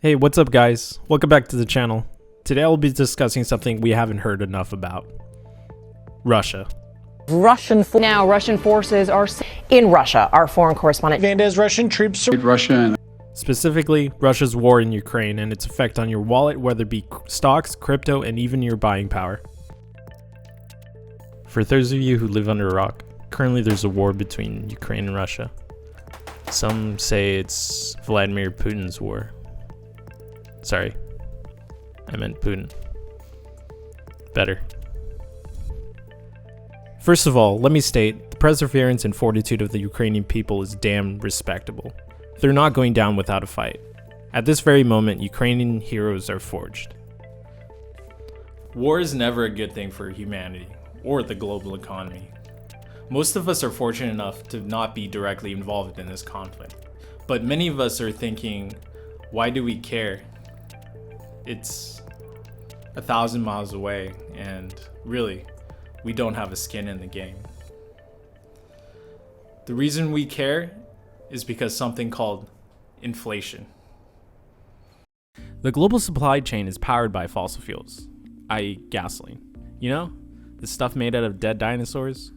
Hey, what's up guys? Welcome back to the channel. Today I'll be discussing something we haven't heard enough about. Russia. Russian forces are in Russia. Our foreign correspondent Vanda's Russian troops Russia. Specifically, Russia's war in Ukraine and its effect on your wallet, whether it be stocks, crypto, and even your buying power. For those of you who live under a rock, currently there's a war between Ukraine and Russia. Some say it's Vladimir Putin's war. Sorry, I meant Putin. Better. First of all, let me state, the perseverance and fortitude of the Ukrainian people is damn respectable. They're not going down without a fight. At this very moment, Ukrainian heroes are forged. War is never a good thing for humanity, or the global economy. Most of us are fortunate enough to not be directly involved in this conflict. But many of us are thinking, why do we care? It's 1,000 miles away, and really, we don't have a skin in the game. The reason we care is because something called inflation. The global supply chain is powered by fossil fuels, i.e. gasoline. You know, the stuff made out of dead dinosaurs?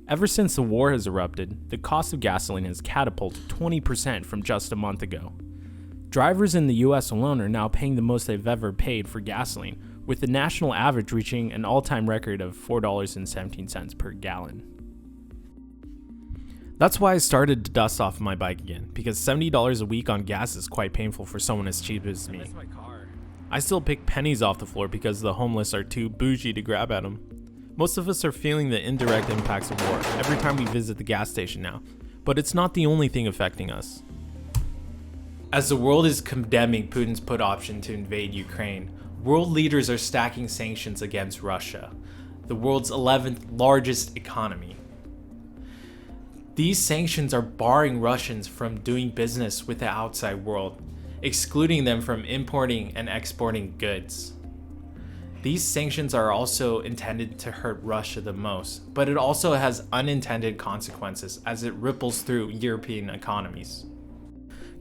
Ever since the war has erupted, the cost of gasoline has catapulted 20% from just a month ago. Drivers in the US alone are now paying the most they've ever paid for gasoline, with the national average reaching an all-time record of $4.17 per gallon. That's why I started to dust off my bike again, because $70 a week on gas is quite painful for someone as cheap as me. I still pick pennies off the floor because the homeless are too bougie to grab at them. Most of us are feeling the indirect impacts of war every time we visit the gas station now, but it's not the only thing affecting us. As the world is condemning Putin's put option to invade Ukraine, world leaders are stacking sanctions against Russia, the world's 11th largest economy. These sanctions are barring Russians from doing business with the outside world, excluding them from importing and exporting goods. These sanctions are also intended to hurt Russia the most, but it also has unintended consequences as it ripples through European economies.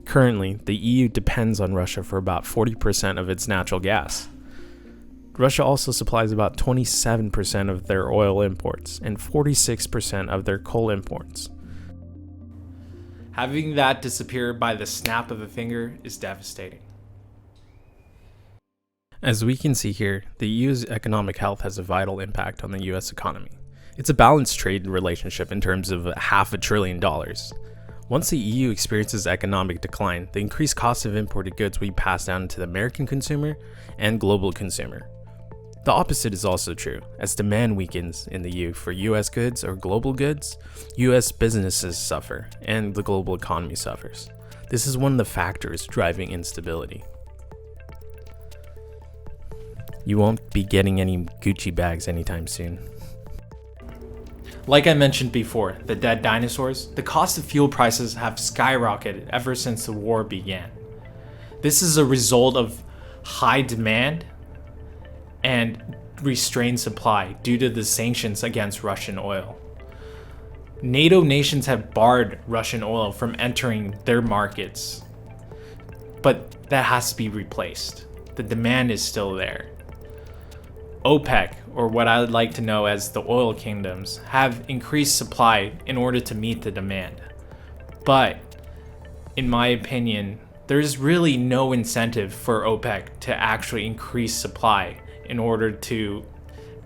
Currently, the EU depends on Russia for about 40% of its natural gas. Russia also supplies about 27% of their oil imports and 46% of their coal imports. Having that disappear by the snap of a finger is devastating. As we can see here, the EU's economic health has a vital impact on the US economy. It's a balanced trade relationship in terms of $500 billion. Once the EU experiences economic decline, the increased cost of imported goods will be passed down to the American consumer and global consumer. The opposite is also true. As demand weakens in the EU for US goods or global goods, US businesses suffer and the global economy suffers. This is one of the factors driving instability. You won't be getting any Gucci bags anytime soon. Like I mentioned before, the dead dinosaurs, the cost of fuel prices have skyrocketed ever since the war began. This is a result of high demand and restrained supply due to the sanctions against Russian oil. NATO nations have barred Russian oil from entering their markets, but that has to be replaced. The demand is still there. OPEC, or what I would like to know as the oil kingdoms, have increased supply in order to meet the demand. But, in my opinion, there's really no incentive for OPEC to actually increase supply in order to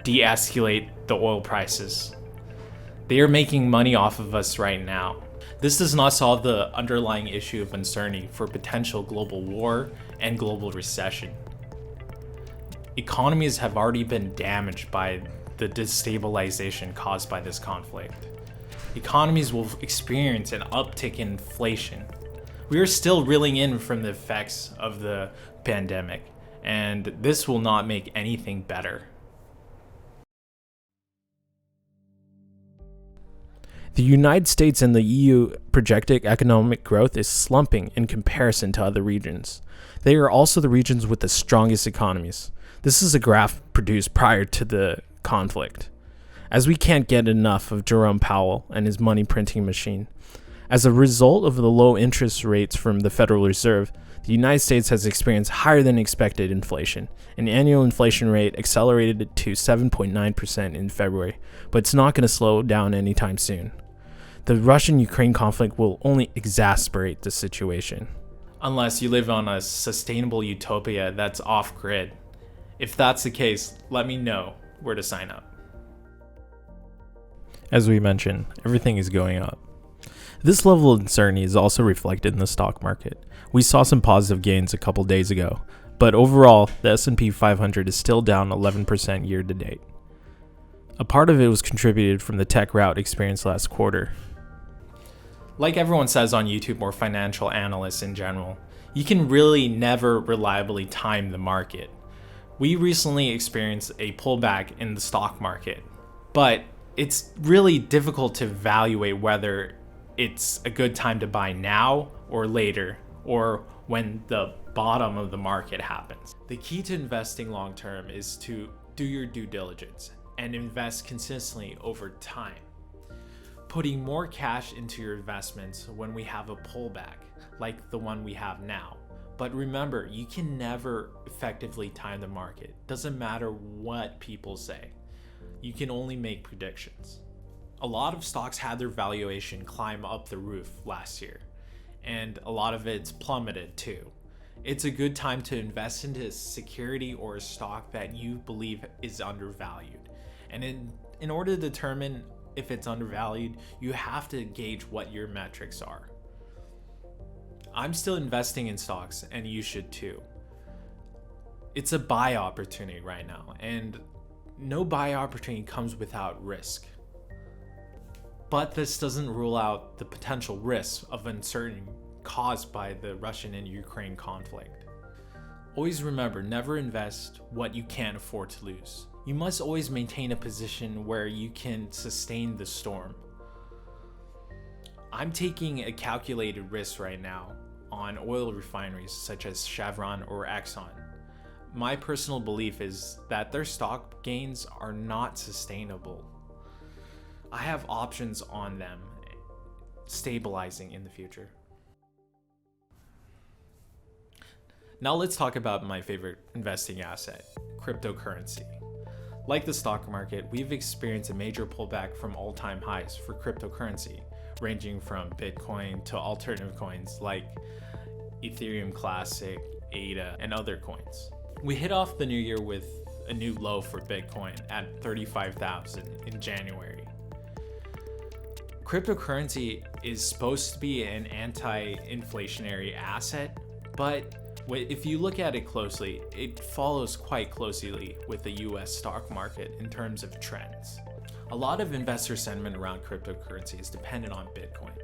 de-escalate the oil prices. They are making money off of us right now. This does not solve the underlying issue of uncertainty for potential global war and global recession. Economies have already been damaged by the destabilization caused by this conflict. Economies will experience an uptick in inflation. We are still reeling in from the effects of the pandemic, and this will not make anything better. The United States and the EU projected economic growth is slumping in comparison to other regions. They are also the regions with the strongest economies. This is a graph produced prior to the conflict. As we can't get enough of Jerome Powell and his money printing machine. As a result of the low interest rates from the Federal Reserve, The United States has experienced higher than expected inflation. An annual inflation rate accelerated to 7.9% in February, but it's not going to slow down anytime soon. The Russian-Ukraine conflict will only exacerbate the situation. Unless you live on a sustainable utopia that's off-grid. If that's the case, let me know where to sign up. As we mentioned, everything is going up. This level of uncertainty is also reflected in the stock market. We saw some positive gains a couple days ago, but overall, the S&P 500 is still down 11% year to date. A part of it was contributed from the tech rout experienced last quarter. Like everyone says on YouTube or financial analysts in general, you can really never reliably time the market. We recently experienced a pullback in the stock market, but it's really difficult to evaluate whether it's a good time to buy now or later, or when the bottom of the market happens. The key to investing long term is to do your due diligence and invest consistently over time. Putting more cash into your investments when we have a pullback, like the one we have now. But remember, you can never effectively time the market. Doesn't matter what people say. You can only make predictions. A lot of stocks had their valuation climb up the roof last year, and a lot of it's plummeted too. It's a good time to invest into a security or a stock that you believe is undervalued. And in order to determine if it's undervalued, you have to gauge what your metrics are. I'm still investing in stocks, and you should too. It's a buy opportunity right now, and no buy opportunity comes without risk. But this doesn't rule out the potential risks of uncertainty caused by the Russian and Ukraine conflict. Always remember, never invest what you can't afford to lose. You must always maintain a position where you can sustain the storm. I'm taking a calculated risk right now on oil refineries such as Chevron or Exxon. My personal belief is that their stock gains are not sustainable. I have options on them stabilizing in the future. Now let's talk about my favorite investing asset, cryptocurrency. Like the stock market, we've experienced a major pullback from all-time highs for cryptocurrency, ranging from Bitcoin to alternative coins like Ethereum Classic, ADA, and other coins. We hit off the new year with a new low for Bitcoin at 35,000 in January. Cryptocurrency is supposed to be an anti-inflationary asset, but if you look at it closely, it follows quite closely with the US stock market in terms of trends. A lot of investor sentiment around cryptocurrency is dependent on Bitcoin.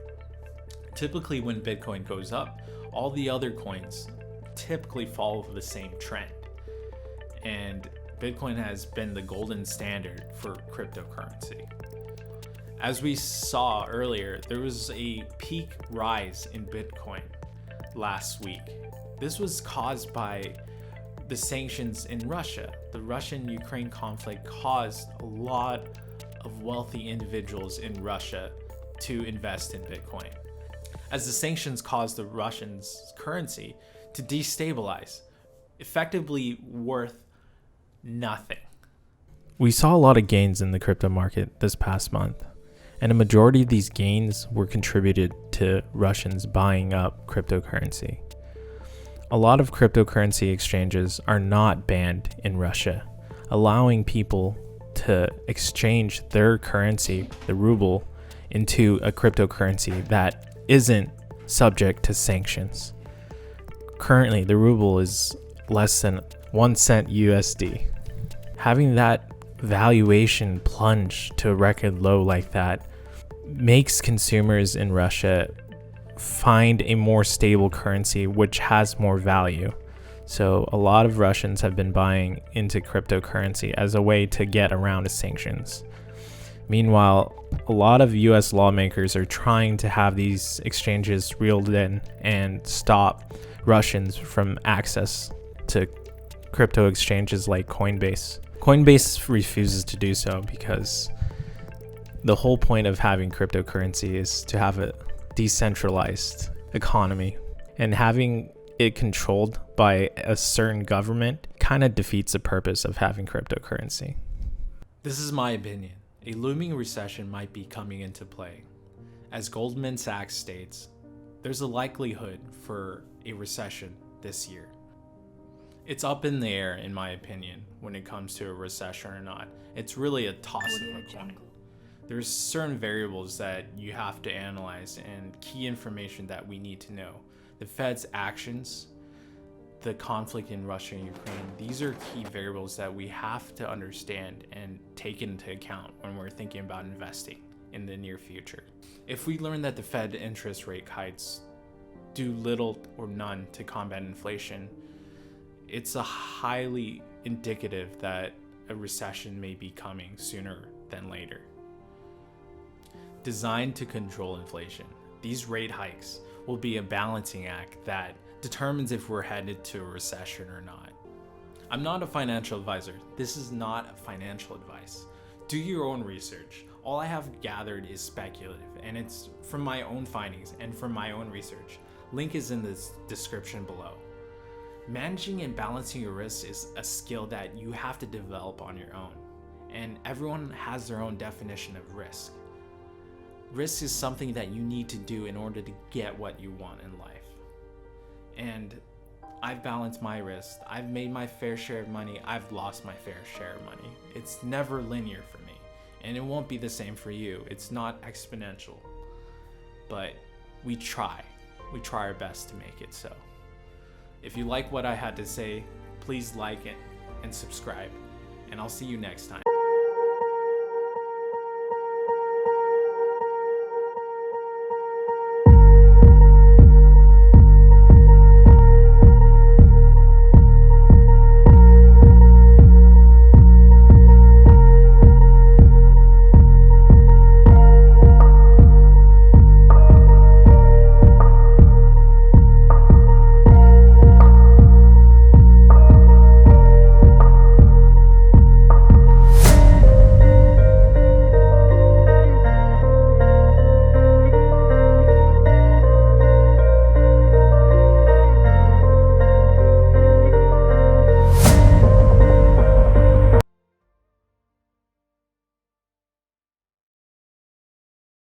Typically when Bitcoin goes up, all the other coins typically follow the same trend. And Bitcoin has been the golden standard for cryptocurrency. As we saw earlier, there was a peak rise in Bitcoin last week. This was caused by the sanctions in Russia. The Russian-Ukraine conflict caused a lot of wealthy individuals in Russia to invest in Bitcoin, as the sanctions caused the Russians' currency to destabilize, effectively worth nothing. We saw a lot of gains in the crypto market this past month, and a majority of these gains were contributed to Russians buying up cryptocurrency. A lot of cryptocurrency exchanges are not banned in Russia, allowing people to exchange their currency, the ruble, into a cryptocurrency that isn't subject to sanctions. Currently, the ruble is less than 1 cent USD. Having that valuation plunge to a record low like that makes consumers in Russia find a more stable currency which has more value. So a lot of Russians have been buying into cryptocurrency as a way to get around the sanctions. Meanwhile, a lot of US lawmakers are trying to have these exchanges reeled in and stop Russians from access to crypto exchanges like Coinbase. Coinbase refuses to do so because the whole point of having cryptocurrency is to have a decentralized economy, and having it controlled by a certain government kind of defeats the purpose of having cryptocurrency. This is my opinion. A looming recession might be coming into play. As Goldman Sachs states, there's a likelihood for a recession this year. It's up in the air, in my opinion, when it comes to a recession or not. It's really a toss of a coin. There's certain variables that you have to analyze and key information that we need to know. The Fed's actions, the conflict in Russia and Ukraine, these are key variables that we have to understand and take into account when we're thinking about investing in the near future. If we learn that the Fed interest rate hikes do little or none to combat inflation, it's a highly indicative that a recession may be coming sooner than later. Designed to control inflation, these rate hikes will be a balancing act that determines if we're headed to a recession or not. I'm not a financial advisor. This is not financial advice. Do your own research. All I have gathered is speculative, and it's from my own findings and from my own research. Link is in the description below. Managing and balancing your risks is a skill that you have to develop on your own, and everyone has their own definition of risk. Risk is something that you need to do in order to get what you want in life. And I've balanced my risk. I've made my fair share of money. I've lost my fair share of money. It's never linear for me, and it won't be the same for you. It's not exponential, but we try our best to make it so. If you like what I had to say, please like it and subscribe, and I'll see you next time.